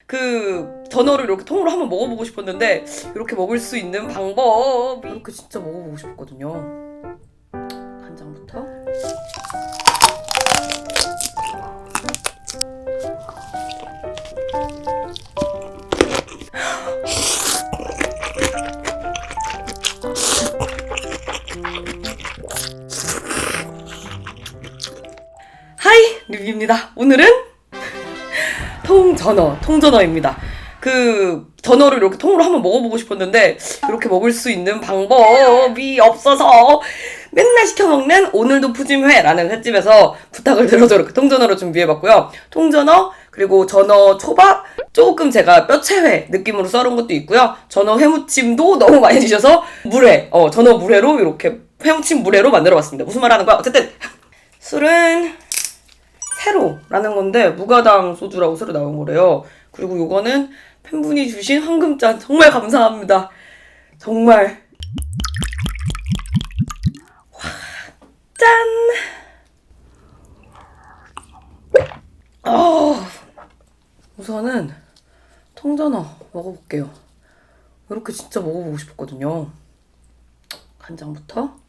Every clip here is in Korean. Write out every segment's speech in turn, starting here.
그 전어를 이렇게 통으로 한번 먹어보고 싶었는데 이렇게 먹을 수 있는 방법이 이렇게 진짜 먹어보고 싶었거든요. 간장부터. 하이! 류비입니다. 오늘은 통전어입니다. 그 전어를 이렇게 통으로 한번 먹어보고 싶었는데 이렇게 먹을 수 있는 방법이 없어서 맨날 시켜먹는 오늘도 푸짐회라는 횟집에서 부탁을 드려서 이렇게 통전어로 준비해봤고요. 통전어 그리고 전어 초밥 조금 제가 뼈채회 느낌으로 썰은 것도 있고요. 전어 회무침도 너무 많이 주셔서 물회 전어 물회로 이렇게 회무침 물회로 만들어봤습니다. 무슨 말 하는 거야? 어쨌든 술은 세로라는 건데 무가당 소주라고 새로 나온 거래요. 그리고 요거는 팬분이 주신 황금잔 정말 감사합니다. 정말 와, 짠! 우선은 통전어 먹어볼게요. 이렇게 진짜 먹어보고 싶었거든요. 간장부터.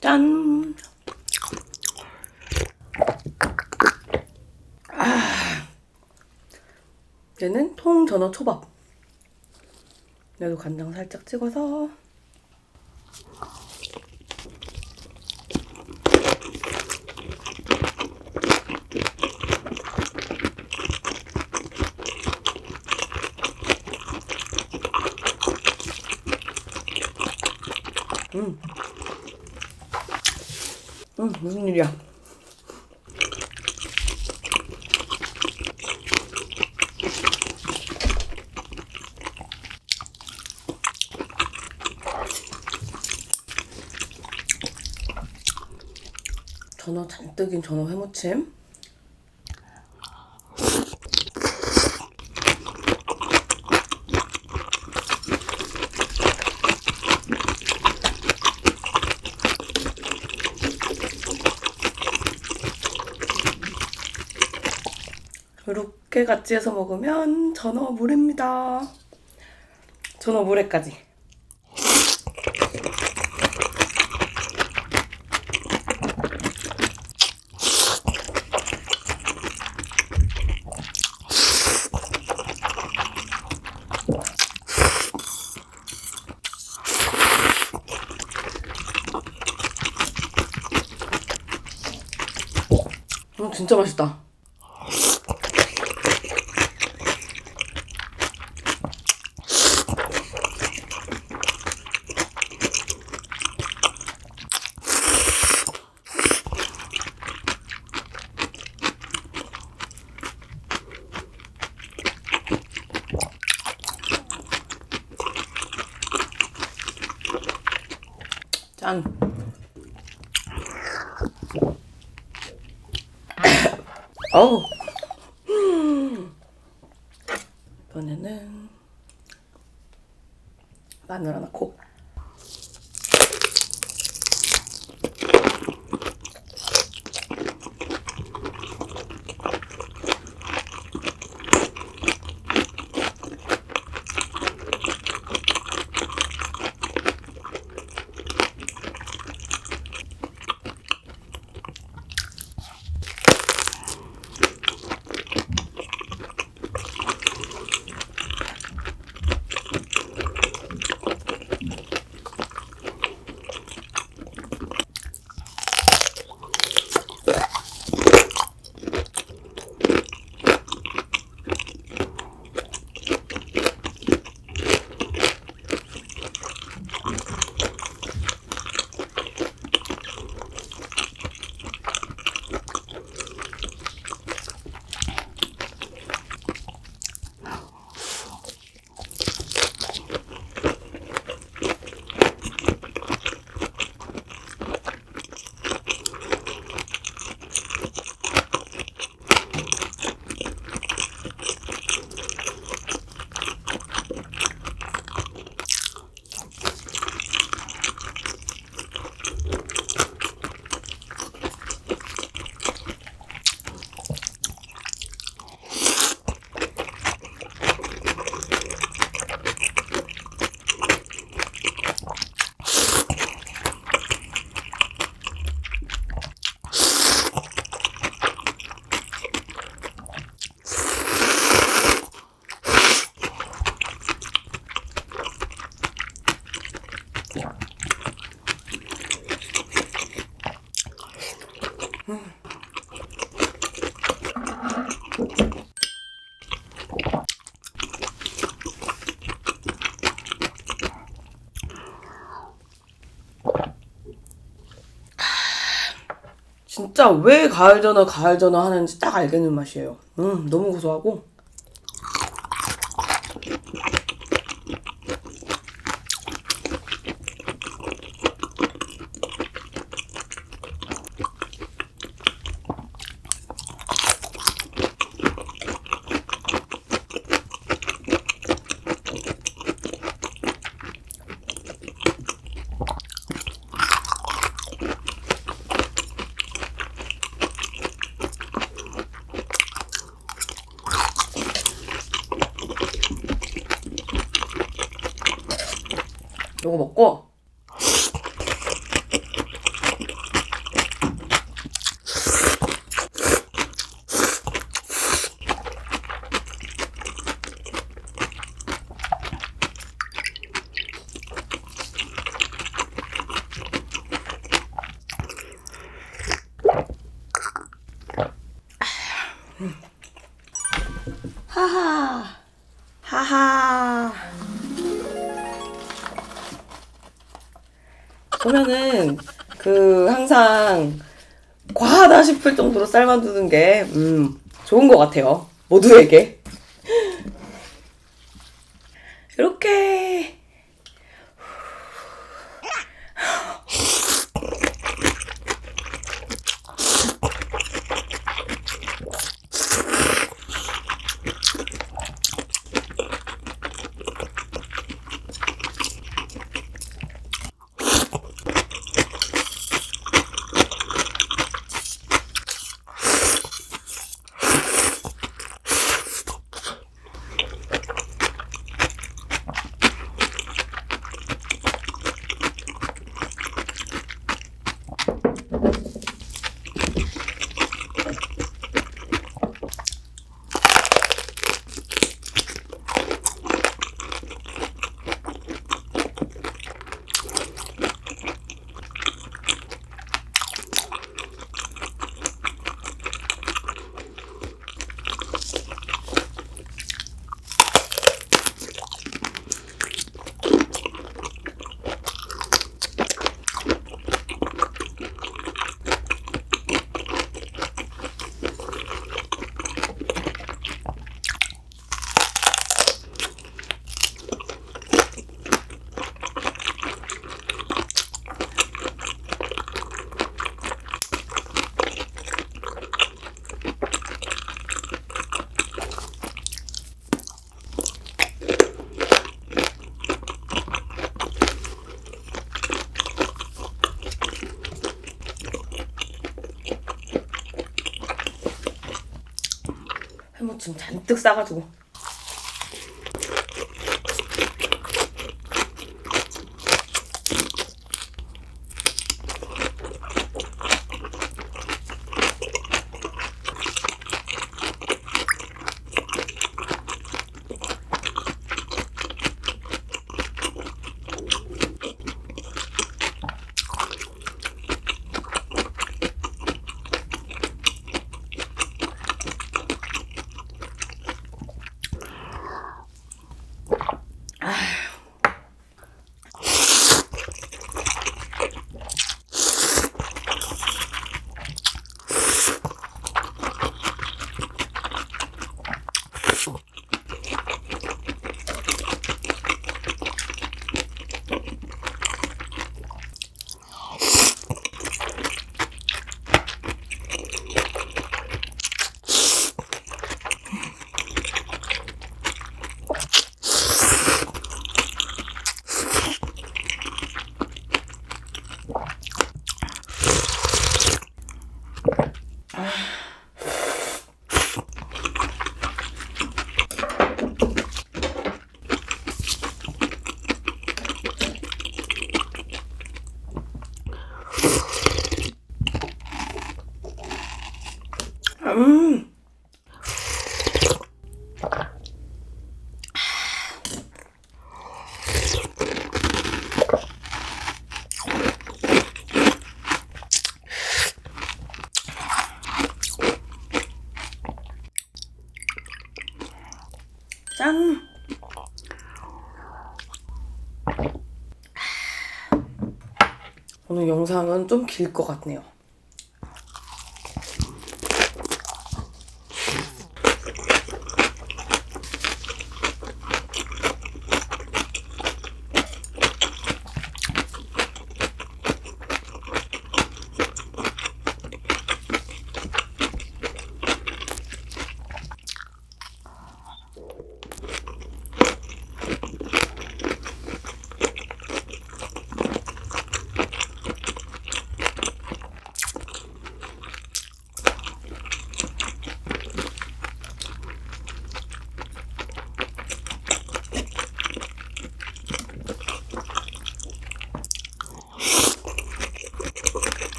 짠! 얘는 통전어 초밥. 얘도 간장 살짝 찍어서 무슨 일이야? 전어 잔뜩인 전어 회무침. 이렇게 같이 해서 먹으면 전어 물회입니다. 전어 물회까지. 진짜 맛있다. 짠. 어우. 이번에는 마늘 하나 콕. 진짜 왜 가을 전어 하는지 딱 알겠는 맛이에요. 너무 고소하고. 요거 먹고 하하 하하 보면은 항상 과하다 싶을 정도로 삶아두는 게 좋은 것 같아요. 모두에게. 이렇게 해무침 잔뜩 싸가지고 짠! 오늘 영상은 좀 길 것 같네요.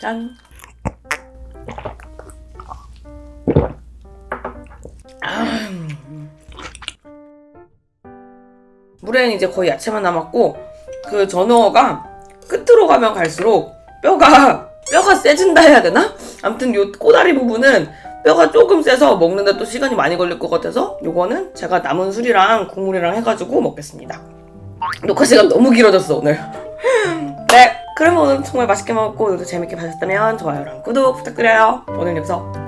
짠. 물에는 이제 거의 야채만 남았고, 그 전어가 끝으로 가면 갈수록 뼈가 세진다 해야 되나? 아무튼 요 꼬다리 부분은 뼈가 조금 세서 먹는데 또 시간이 많이 걸릴 것 같아서 요거는 제가 남은 술이랑 국물이랑 해가지고 먹겠습니다. 녹화 시간 너무 길어졌어 오늘. 네, 그러면 오늘 정말 맛있게 먹었고 오늘도 재밌게 봐주셨다면 좋아요랑 구독 부탁드려요. 오늘 여기서